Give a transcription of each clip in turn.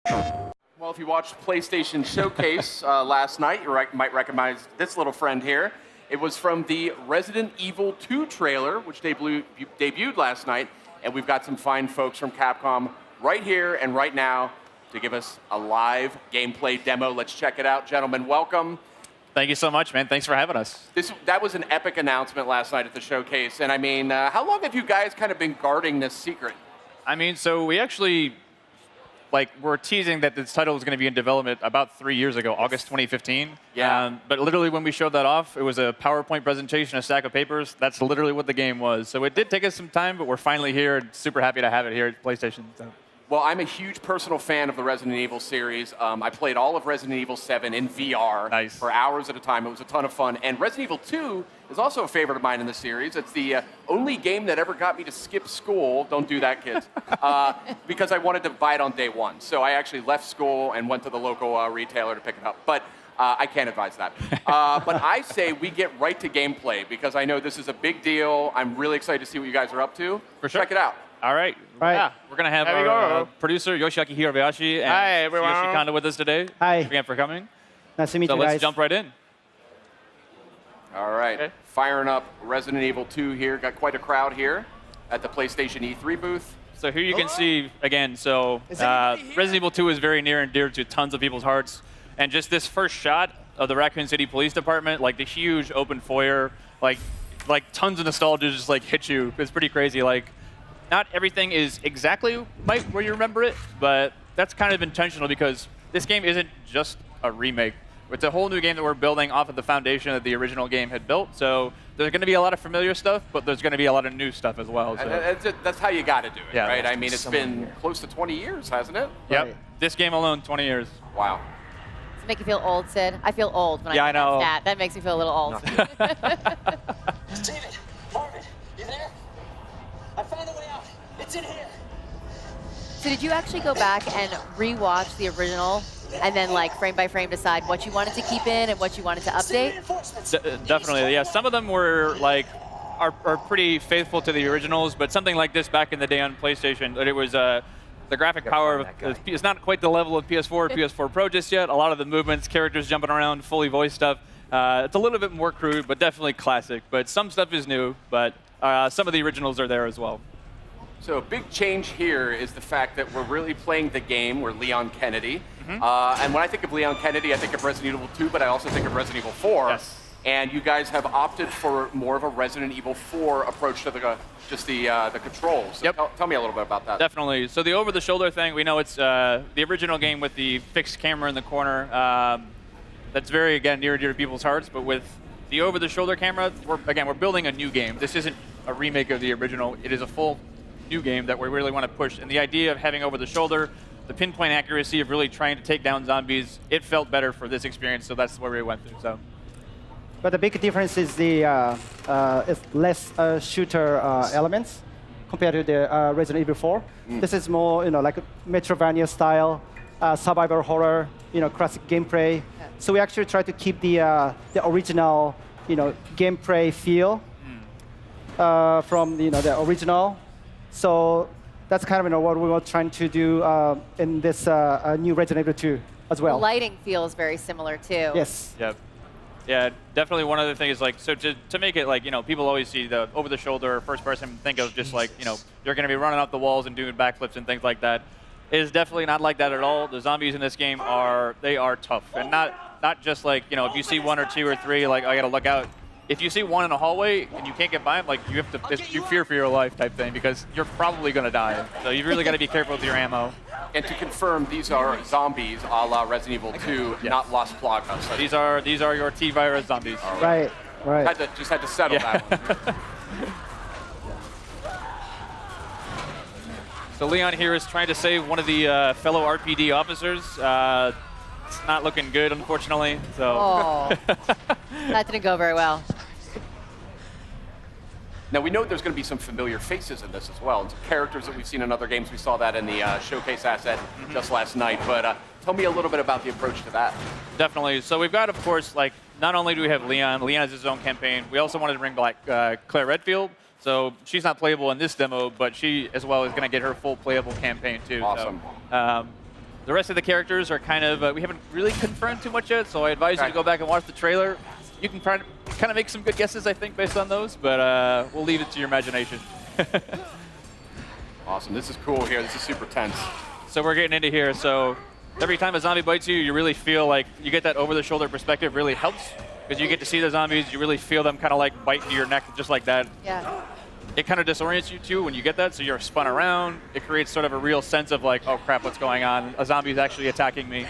Well, if you watched PlayStation Showcase last night, you might recognize this little friend here. It was from the Resident Evil 2 trailer, which debuted last night, and we've got some fine folks from Capcom right here and right now to give us a live gameplay demo. Let's check it out. Gentlemen, welcome. Thank you so much, man. Thanks for having us. That was an epic announcement last night at the showcase, and I mean, how long have you guys kind of been guarding this secret? I mean, so we actually, we're teasing that this title was going to be in development about 3 years ago, August 2015. Yeah. But literally when we showed that off, it was a PowerPoint presentation, a stack of papers. That's literally what the game was. So it did take us some time, but we're finally here and super happy to have it here at PlayStation. So. Well, I'm a huge personal fan of the Resident Evil series. I played all of Resident Evil 7 in VR for hours at a time. It was a ton of fun. And Resident Evil 2 is also a favorite of mine in the series. It's the only game that ever got me to skip school. Don't do that, kids. Because I wanted to buy it on day one. So I actually left school and went to the local retailer to pick it up. But I can't advise that. But I say we get right to gameplay because I know this is a big deal. I'm really excited to see what you guys are up to. For sure. Check it out. All right. Yeah, we're going to have our producer, Yoshiaki Hirabayashi, and Yoshi Kondo with us today. Hi. Thanks again for coming. Nice to meet you guys. So let's jump right in. All right. Okay. Firing up Resident Evil 2 here. Got quite a crowd here at the PlayStation E3 booth. So here you can see, again, so Resident Evil 2 is very near and dear to tons of people's hearts. And just this first shot of the Raccoon City Police Department, the huge open foyer, like tons of nostalgia just hit you. It's pretty crazy. Not everything is exactly where you remember it, but that's kind of intentional because this game isn't just a remake. It's a whole new game that we're building off of the foundation that the original game had built. So there's going to be a lot of familiar stuff, but there's going to be a lot of new stuff as well. So. That's how you got to do it, yeah, right? I mean, it's been close to 20 years, hasn't it? Yep. Right. This game alone, 20 years. Wow. Does it make you feel old, Sid? I feel old when I I know. that. That makes me feel a little old. David, Marvin, you there? I found a way out. It's in here. So did you actually go back and rewatch the original and then frame by frame decide what you wanted to keep in and what you wanted to update? Definitely, yeah. Some of them were are pretty faithful to the originals, but something like this back in the day on PlayStation, it was the graphic power is not quite the level of PS4 or PS4 Pro just yet. A lot of the movements, characters jumping around, fully voiced stuff. It's a little bit more crude, but definitely classic. But some stuff is new, but some of the originals are there as well. So a big change here is the fact that we're really playing the game. We're Leon Kennedy. And when I think of Leon Kennedy, I think of Resident Evil 2, but I also think of Resident Evil 4. Yes. And you guys have opted for more of a Resident Evil 4 approach to the controls. So Yep. tell me a little bit about that. Definitely. So the over-the-shoulder thing, we know it's the original game with the fixed camera in the corner. That's very, again, near and dear to people's hearts. But with the over-the-shoulder camera, we're building a new game. This isn't a remake of the original. It is a full new game that we really want to push. And the idea of having over-the-shoulder, the pinpoint accuracy of really trying to take down zombies, it felt better for this experience, so that's where we went through. So. But the big difference is the it's less shooter elements compared to the Resident Evil 4. This is more, like a Metroidvania style, survival horror, classic gameplay. So we actually try to keep the original, gameplay feel from the original. So that's kind of what we were trying to do in this new Resident Evil 2 as well. The lighting feels very similar too. Yes. Yep. Yeah, definitely one other thing is so to make it people always see the over-the-shoulder first person, think of just you're going to be running up the walls and doing backflips and things like that. It is definitely not like that at all. The zombies in this game are tough, and not just if you see one or two or three, I got to look out. If you see one in a hallway and you can't get by them, you have to you fear for your life type thing because you're probably going to die. So you really got to be careful with your ammo. And to confirm, these are zombies a la Resident Evil 2, not Las Plagas. So these are your T-virus zombies. Right. Just had to settle that one. So Leon here is trying to save one of the fellow RPD officers. It's not looking good, unfortunately. So. Oh, that didn't go very well. Now, we know there's going to be some familiar faces in this as well, and some characters that we've seen in other games. We saw that in the showcase asset just last night. But tell me a little bit about the approach to that. Definitely. So we've got, of course, not only do we have Leon has his own campaign, we also wanted to bring back Claire Redfield. So she's not playable in this demo, but she, as well, is going to get her full playable campaign, too. Awesome. So, The rest of the characters are kind of, we haven't really confirmed too much yet, so I advise you to go back and watch the trailer. You can kind of make some good guesses, I think, based on those, but we'll leave it to your imagination. Awesome. This is cool here. This is super tense. So we're getting into here. So every time a zombie bites you, you really feel like you get that over-the-shoulder perspective really helps because you get to see the zombies. You really feel them kind of like bite into your neck just like that. Yeah. It kind of disorients you too when you get that, so you're spun around. It creates sort of a real sense of like, oh crap, what's going on? A zombie is actually attacking me.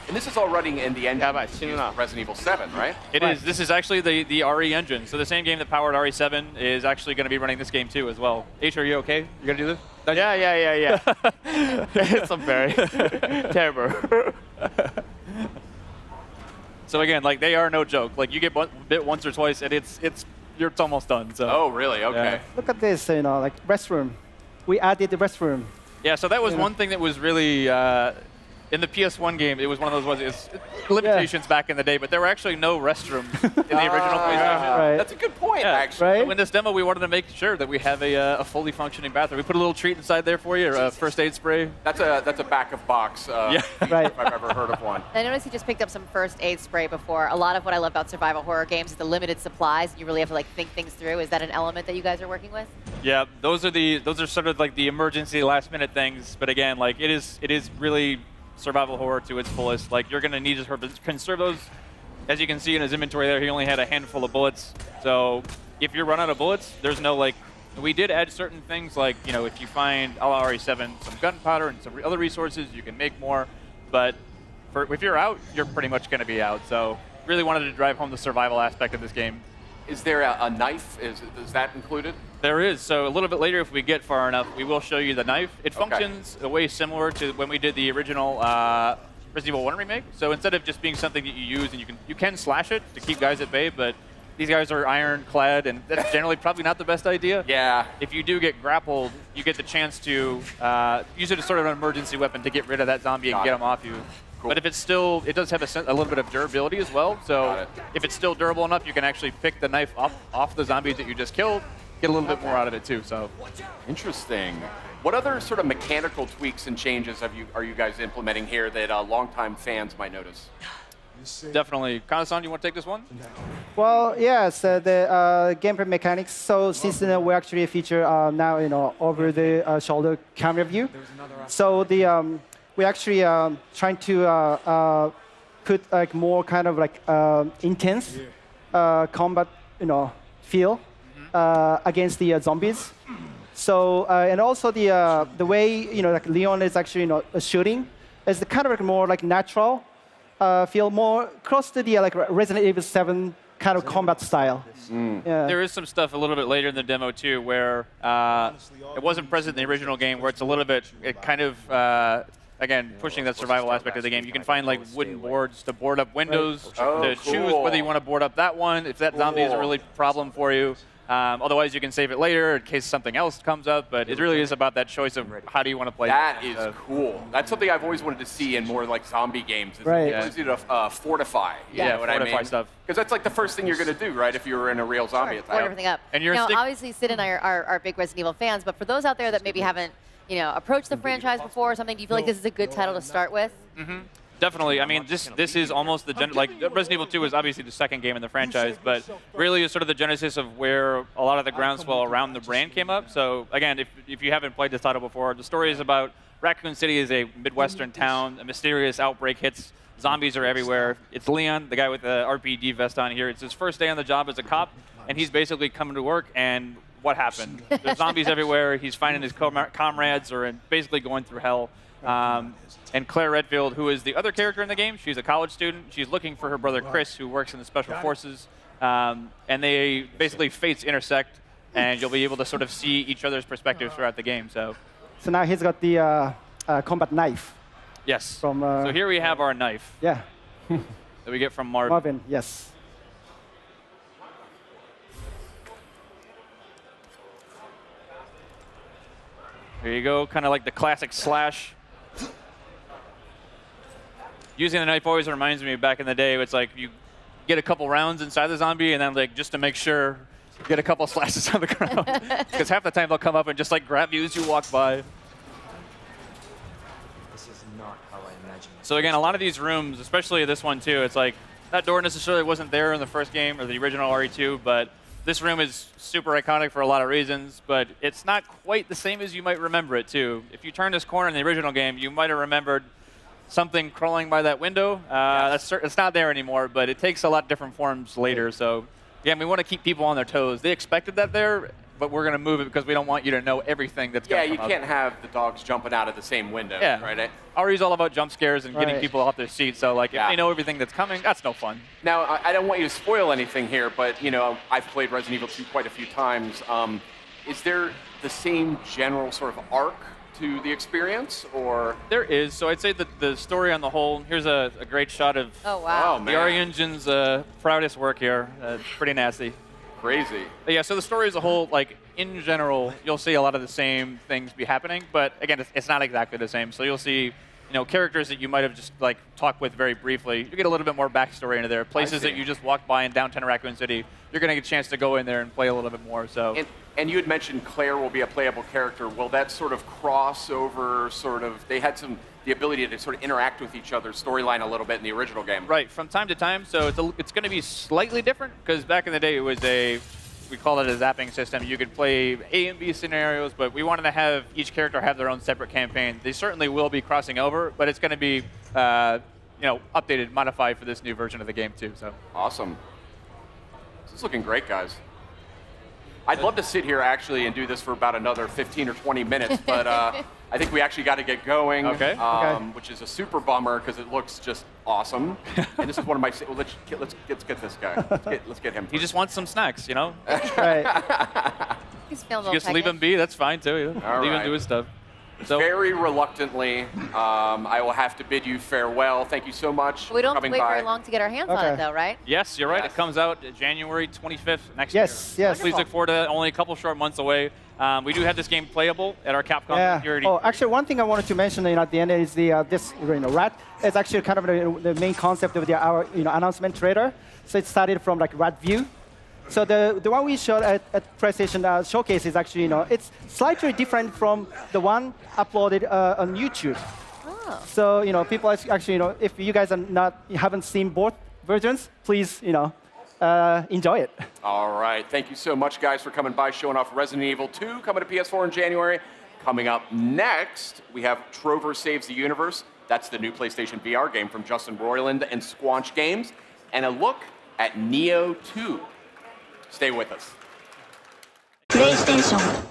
And this is all running in the engine of Resident Evil 7, right? It is. This is actually the RE engine. So the same game that powered RE7 is actually going to be running this game too as well. H, are you okay? You going to do this? Yeah. It's very terrible. So again, like they are no joke. Like you get bit once or twice, and it's almost done. So. Oh, really? Okay. Yeah. Look at this, like restroom. We added the restroom. Yeah, so that was one thing that was really, in the PS1 game, it was one of those limitations back in the day, but there were actually no restrooms in the original PlayStation. Right. That's a good point, Yeah. actually. Right? So in this demo, we wanted to make sure that we have a fully functioning bathroom. We put a little treat inside there for you, a first aid spray. That's a back of box. Right. If I've ever heard of one. I noticed you just picked up some first aid spray before. A lot of what I love about survival horror games is the limited supplies. You really have to like think things through. Is that an element that you guys are working with? Yeah, those are sort of like the emergency last minute things. But again, like it is really survival horror to its fullest. Like you're gonna need to conserve those. As you can see in his inventory there, he only had a handful of bullets. So if you run out of bullets, there's no like. We did add certain things like if you find a la RE7 some gunpowder and some other resources, you can make more. But if you're out, you're pretty much gonna be out. So really wanted to drive home the survival aspect of this game. Is there a knife? Is that included? There is. So a little bit later, if we get far enough, we will show you the knife. It functions a way similar to when we did the original Resident Evil 1 remake. So instead of just being something that you use, and you can slash it to keep guys at bay, but these guys are ironclad, and that's generally probably not the best idea. Yeah. If you do get grappled, you get the chance to use it as sort of an emergency weapon to get rid of that zombie and get him off you. Cool. But if it's still, it does have a little bit of durability as well. So if it's still durable enough, you can actually pick the knife off the zombies that you just killed, get a little bit more out of it too. So Interesting. What other sort of mechanical tweaks and changes are you guys implementing here that longtime fans might notice? definitely. Kana-san, you want to take this one? Well, yes, the gameplay mechanics. So since we actually feature now over the shoulder camera view. So we actually trying to put like more kind of like intense combat feel against the zombies. So and also the way like Leon is actually shooting is kind of like more like natural. Feel more close to the like Resident Evil 7 kind of combat style. Yeah. There is some stuff a little bit later in the demo too, where it wasn't present in the original game, where it's a little bit, it kind of, again, pushing that survival aspect of the game. You can find like wooden boards to board up windows, to choose whether you want to board up that one, if that zombie is a really problem for you. Otherwise, you can save it later in case something else comes up, but it really is about that choice of how do you want to play. That is cool. That's something I've always wanted to see in more like zombie games. Is right. the ability to fortify. You know what I mean? Stuff. Because that's like the first thing you're going to do, right? If you were in a real zombie attack. Board everything up. And you're obviously Sid and I are big Resident Evil fans, but for those out there that maybe haven't approached the franchise before or something, do you feel like this is a good title to start with? Mm-hmm. Definitely. I mean, this is almost the like Resident Evil 2 is obviously the second game in the franchise, but really is sort of the genesis of where a lot of the groundswell around the brand came up. So again, if you haven't played this title before, the story is about Raccoon City is a Midwestern town. A mysterious outbreak hits. Zombies are everywhere. It's Leon, the guy with the RPD vest on here. It's his first day on the job as a cop, and he's basically coming to work, and what happened? There's zombies everywhere. He's finding his comrades are basically going through hell. And Claire Redfield, who is the other character in the game, she's a college student. She's looking for her brother Chris, who works in the special forces. And they basically fates intersect, and you'll be able to sort of see each other's perspectives throughout the game. So now he's got the combat knife. Yes. So here we have our knife. Yeah. That we get from Marvin. Marvin, yes. There you go, kind of like the classic slash. Using the knife always reminds me of back in the day. It's like you get a couple rounds inside the zombie, and then like just to make sure, get a couple slashes on the ground. Because half the time they'll come up and just like grab you as you walk by. So again, a lot of these rooms, especially this one too, it's like that door necessarily wasn't there in the first game or the original RE2, but this room is super iconic for a lot of reasons, but it's not quite the same as you might remember it too. If you turn this corner in the original game, you might have remembered something crawling by that window. It's not there anymore, but it takes a lot different forms later. So again, we want to keep people on their toes. They expected that there, but we're going to move it because we don't want you to know everything that's going to come you can't have the dogs jumping out of the same window, right? RE's all about jump scares and getting people off their seats. So like, if they know everything that's coming, that's no fun. Now, I don't want you to spoil anything here, but you know, I've played Resident Evil 2 quite a few times. Is there the same general sort of arc to the experience, or? There is. So I'd say that the story on the whole, here's a great shot of the RE Engine's proudest work here. Pretty nasty. Crazy. But yeah, so the story as a whole, like in general, you'll see a lot of the same things be happening, but again, it's not exactly the same. So you'll see, characters that you might have just like talked with very briefly. You get a little bit more backstory into there. Places that you just walked by in downtown Raccoon City, you're going to get a chance to go in there and play a little bit more. So. And you had mentioned Claire will be a playable character. Will that sort of cross over, they had the ability to sort of interact with each other's storyline a little bit in the original game. Right, from time to time. So it's going to be slightly different, because back in the day it was we called it a zapping system. You could play A and B scenarios, but we wanted to have each character have their own separate campaign. They certainly will be crossing over, but it's going to be updated, modified for this new version of the game too. So awesome. This is looking great, guys. I'd love to sit here actually and do this for about another 15 or 20 minutes, but I think we actually got to get going, which is a super bummer because it looks just awesome. And this is one of my. Well, let's get this guy. Let's get him. He just wants some snacks, Right. He's feeling just leave him be. That's fine too. Leave him do his stuff. So, very reluctantly, I will have to bid you farewell. Thank you so much for coming by. We don't have to wait very long to get our hands on it, though, right? Yes, you're right. It comes out January 25th next year. Yes. Please look forward to that. Only a couple short months away. We do have this game playable at our Capcom security. Oh, actually, one thing I wanted to mention at the end is this rat is actually kind of the main concept of our announcement trailer. So it started from like rat view. So the one we showed at PlayStation Showcase is actually, it's slightly different from the one uploaded on YouTube. Oh. So, people actually, if you guys haven't seen both versions, please, enjoy it. All right. Thank you so much, guys, for coming by, showing off Resident Evil 2, coming to PS4 in January. Coming up next, we have Trover Saves the Universe. That's the new PlayStation VR game from Justin Roiland and Squanch Games. And a look at Neo 2. Stay with us. PlayStation